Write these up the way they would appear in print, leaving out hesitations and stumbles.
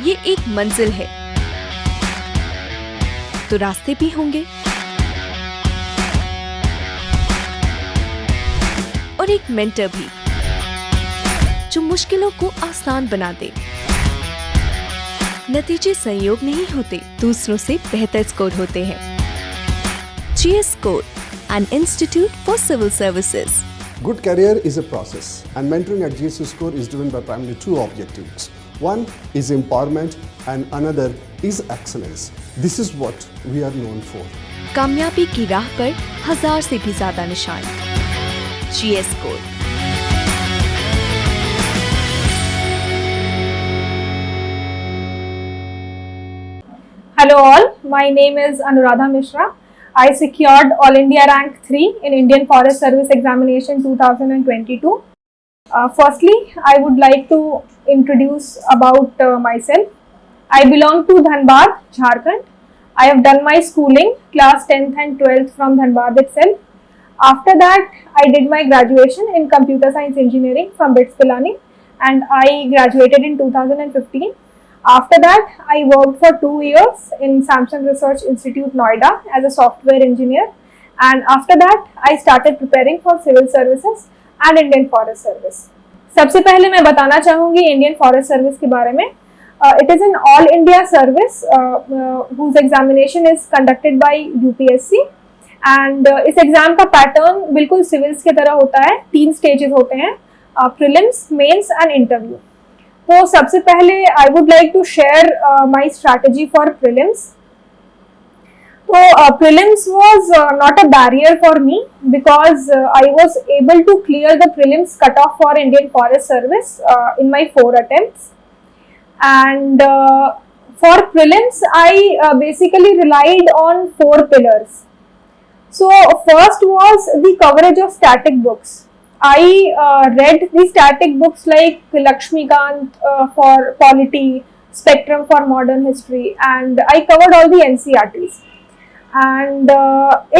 ये एक मंजिल है तो रास्ते भी होंगे और एक मेंटर भी जो मुश्किलों को आसान बना दे। नतीजे संयोग नहीं होते, दूसरों से बेहतर स्कोर होते हैं। GS Score, an institute for civil services. Good career is a process, and mentoring at GS Score is driven by primarily two objectives. One is empowerment and another is excellence. This is what we are known for. कामयाबी की राह पर 1000 से भी ज्यादा निशान। GS Score। Hello all, my name is Anuradha Mishra. I secured All India Rank 3 in Indian Forest Service Examination 2022. Firstly, I would like to introduce about myself. I belong to Dhanbad, Jharkhand. I have done my schooling, class 10th and 12th from Dhanbad itself. After that, I did my graduation in Computer Science Engineering from BITS Pilani and I graduated in 2015. After that, I worked for 2 years in Samsung Research Institute, Noida as a software engineer. And after that, I started preparing for civil services and Indian Forest Service. सबसे पहले मैं बताना चाहूँगी Indian Forest Service के बारे में. It is an all India service whose examination is conducted by UPSC. And इस exam का पैटर्न बिल्कुल सिविल्स की तरह होता है. 3 स्टेजेस होते हैं, प्रीलिम्स, मेंस एंड इंटरव्यू. तो सबसे पहले I would like to share my strategy for prelims. तो prelims was not a barrier for me because I was able to clear the prelims cut off for Indian Forest Service in my 4 attempts. And for prelims I basically relied on 4 pillars. So first was the coverage of static books. I read the static books like Lakshmikant for polity, Spectrum for modern history, and I covered all the NCERTs. And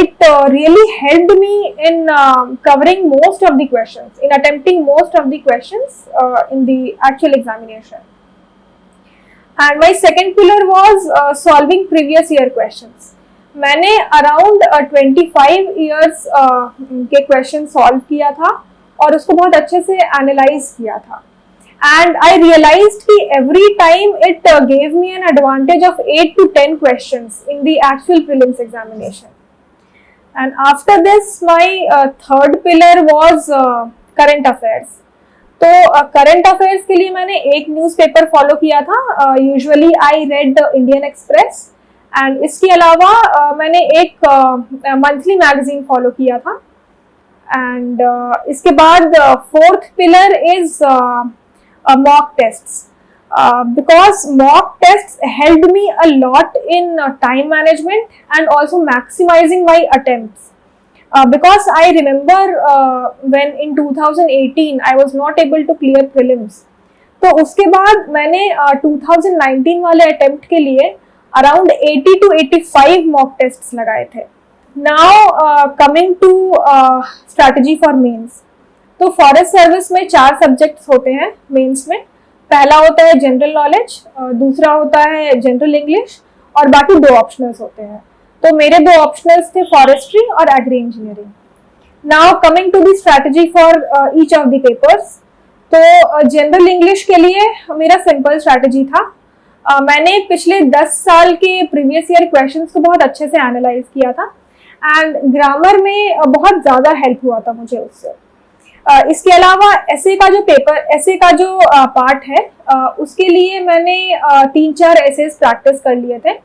it really helped me in covering most of the questions, in attempting most of the questions in the actual examination. And my second pillar was solving previous year questions. मैंने around 25 years के question solve किया था और उसको बहुत अच्छे से analyse किया था. एंड आई रियलाइज्ड कि every time it gave me an advantage of 8 to 10 questions in the actual prelims examination. And after this my third pillar was current affairs. तो करंट अफेयर्स के लिए मैंने एक न्यूज़पेपर फॉलो किया था. Usually I read Indian express and इसके अलावा मैंने एक मंथली मैगजीन फॉलो किया था. एंड इसके बाद fourth pillar is mock tests because mock tests helped me a lot in time management and also maximising my attempts. Because I remember when in 2018 I was not able to clear prelims. तो उसके बाद मैंने 2019 वाले attempt के लिए around 80 to 85 mock tests लगाए थे. Now coming to strategy for mains. तो फॉरेस्ट सर्विस में 4 सब्जेक्ट्स होते हैं मेंस में. पहला होता है जनरल नॉलेज, दूसरा होता है जनरल इंग्लिश और बाकी 2 ऑप्शनल्स होते हैं. तो मेरे 2 ऑप्शनल्स थे फॉरेस्ट्री और agri engineering. Now coming to the strategy for each of the papers. तो जनरल इंग्लिश के लिए मेरा सिंपल स्ट्रैटेजी था. मैंने पिछले 10 साल के प्रीवियस ईयर क्वेश्चंस को बहुत अच्छे से एनालाइज किया था एंड ग्रामर में बहुत ज़्यादा हेल्प हुआ था मुझे उससे. इसके अलावा ऐसे का जो पार्ट है उसके लिए मैंने 3-4 एसेस प्रैक्टिस कर लिए थे.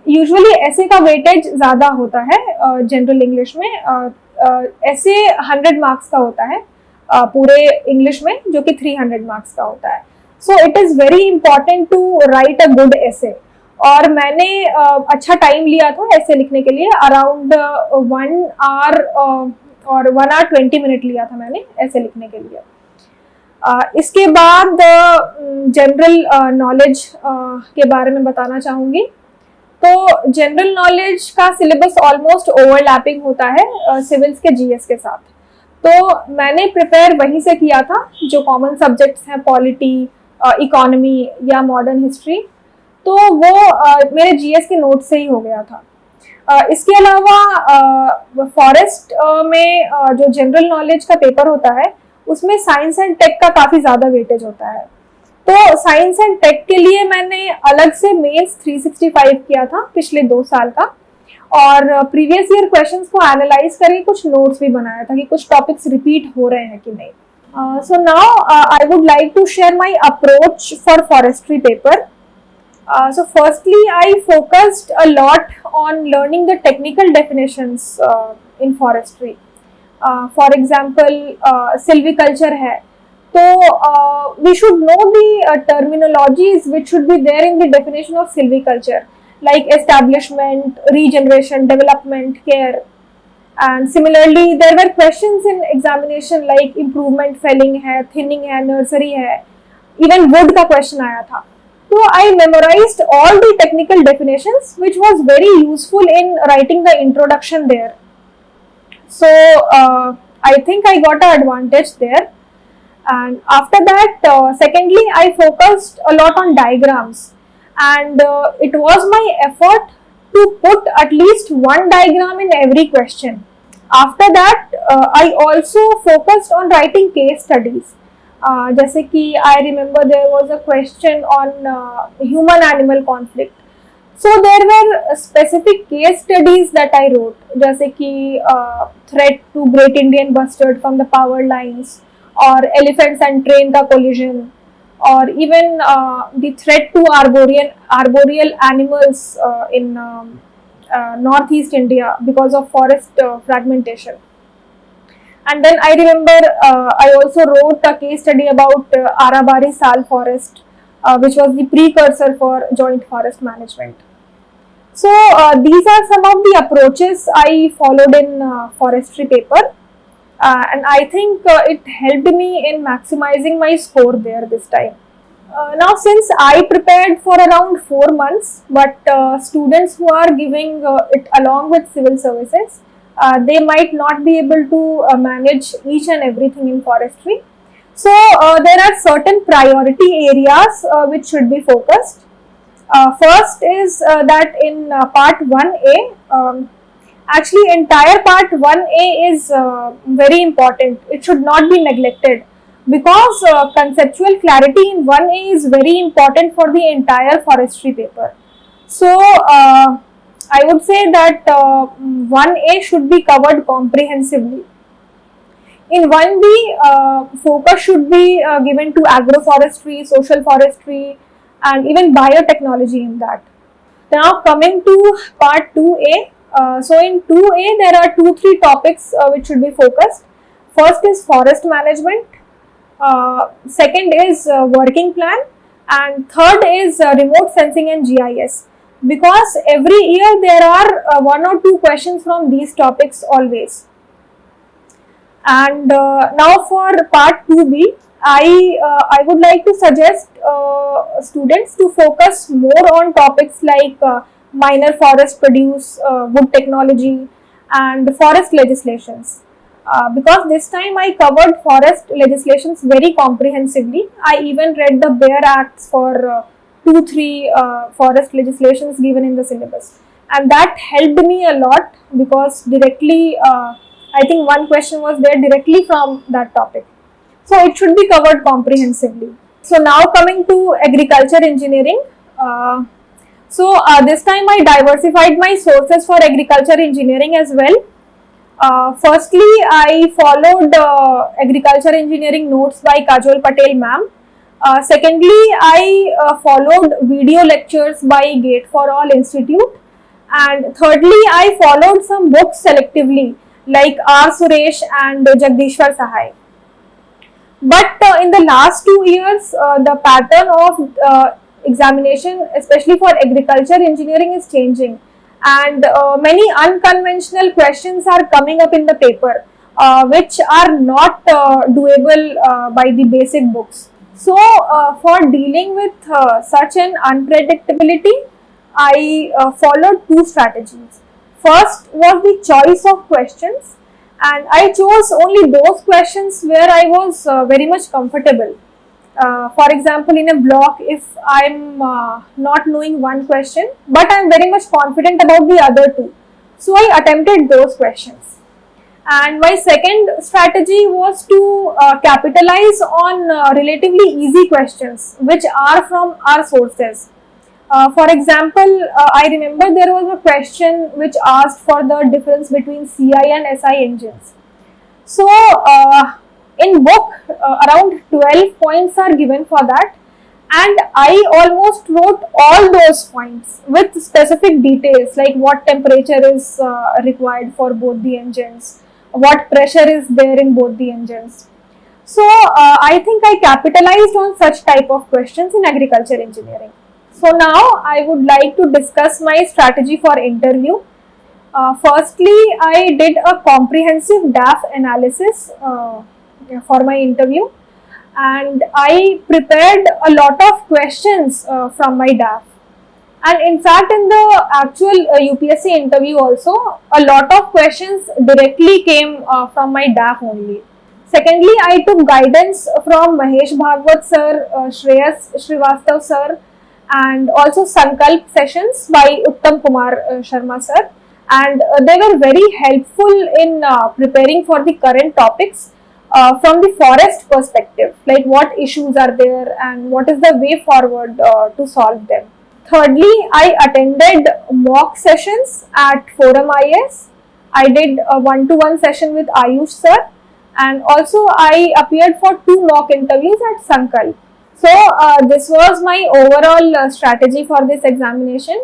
यूजुअली ऐसे का वेटेज ज़्यादा होता है जनरल इंग्लिश में. ऐसे 100 मार्क्स का होता है पूरे इंग्लिश में, जो कि 300 मार्क्स का होता है. So it is very important to write a good essay. और मैंने अच्छा टाइम लिया था ऐसे लिखने के लिए. अराउंड 1 hour और 1 hour 20 minute लिया था मैंने ऐसे लिखने के लिए. इसके बाद जनरल नॉलेज के बारे में बताना चाहूँगी. तो जनरल नॉलेज का सिलेबस ऑलमोस्ट ओवरलैपिंग होता है सिविल्स के जीएस के साथ. तो मैंने प्रिपेयर वहीं से किया था जो कॉमन सब्जेक्ट्स हैं, पॉलिटी, इकोनॉमी या मॉडर्न हिस्ट्री. तो वो मेरे जीएस के नोट से ही हो गया था। इसके अलावा फॉरेस्ट में जो जनरल नॉलेज का पेपर होता है उसमें साइंस एंड टेक का काफ़ी ज़्यादा वेटेज होता है। तो साइंस एंड टेक के लिए मैंने अलग से मेंस 365 किया था पिछले 2 साल का, और प्रीवियस ईयर क्वेश्चंस को एनालाइज करके कुछ नोट्स भी बनाया था कि कुछ टॉपिक्स रिपीट हो रहे हैं कि नहीं। So now I would like to share my approach for forestry paper. So firstly, I focused a lot on learning the technical definitions in forestry. For example, silviculture है, तो we should know the terminologies which should be there in the definition of silviculture, like establishment, regeneration, development, care. And similarly, there were questions in examination like improvement felling है, thinning है, nursery है, even wood का question आया था. So I memorized all the technical definitions, which was very useful in writing the introduction there. So I think I got an advantage there. And after that, secondly, I focused a lot on diagrams, and it was my effort to put at least one diagram in every question. After that, I also focused on writing case studies. जैसे कि I remember there was a question on human animal conflict, so there were specific case studies that I wrote, जैसे कि threat to great Indian bustard from the power lines, और elephants and train का collision, और even the threat to arboreal animals in north east India because of forest fragmentation. And then I remember I also wrote a case study about Arabari Sal forest, which was the precursor for joint forest management. So these are some of the approaches I followed in forestry paper, and I think it helped me in maximizing my score there this time. Now, since I prepared for around 4 months, but students who are giving it along with civil services, they might not be able to manage each and everything in forestry. So there are certain priority areas which should be focused. First is that in part 1A, actually entire part 1A is very important. It should not be neglected, because conceptual clarity in 1A is very important for the entire forestry paper. So I would say that 1A should be covered comprehensively. In 1B, focus should be given to agroforestry, social forestry, and even biotechnology in that. Now coming to part 2A, so in 2A there are 2-3 topics which should be focused. First is forest management, second is working plan, and third is remote sensing and GIS. Because every year there are 1 or 2 questions from these topics always. And now for part 2B, I would like to suggest students to focus more on topics like minor forest produce, wood technology, and forest legislations. Because this time I covered forest legislations very comprehensively. I even read the Bear Acts for 2-3 forest legislations given in the syllabus, and that helped me a lot, because directly I think one question was there directly from that topic, so it should be covered comprehensively. So now coming to agriculture engineering, so this time I diversified my sources for agriculture engineering as well. Firstly, I followed agriculture engineering notes by Kajol Patel ma'am. Secondly, I followed video lectures by Gate for All Institute, and thirdly, I followed some books selectively like R. Suresh and Jagdishwar Sahai. But in the last 2 years, the pattern of examination, especially for agriculture engineering, is changing, and many unconventional questions are coming up in the paper, which are not doable by the basic books. So for dealing with such an unpredictability, I followed 2 strategies. First was the choice of questions, and I chose only those questions where I was very much comfortable. For example, in a block, if I'm not knowing one question, but I'm very much confident about the other two, so I attempted those questions. And my second strategy was to capitalize on relatively easy questions which are from our sources. For example, I remember there was a question which asked for the difference between CI and SI engines. So, in book, around 12 points are given for that, and I almost wrote all those points with specific details like what temperature is required for both the engines, what pressure is there in both the engines. So, I think I capitalized on such type of questions in agriculture engineering. So now I would like to discuss my strategy for interview. Firstly, I did a comprehensive DAF analysis for my interview, and I prepared a lot of questions from my DAF. And in fact, in the actual UPSC interview also, a lot of questions directly came from my DAF only. Secondly, I took guidance from Mahesh Bhagwat sir, Shreyas Srivastav sir, and also Sankalp sessions by Uttam Kumar Sharma sir, and they were very helpful in preparing for the current topics from the forest perspective, like what issues are there and what is the way forward to solve them. Thirdly, I attended mock sessions at Forum IS. I did a one-to-one session with Ayush sir, and also I appeared for 2 mock interviews at Sankalp. So, this was my overall strategy for this examination.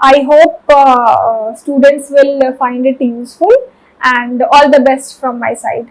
I hope students will find it useful, and all the best from my side.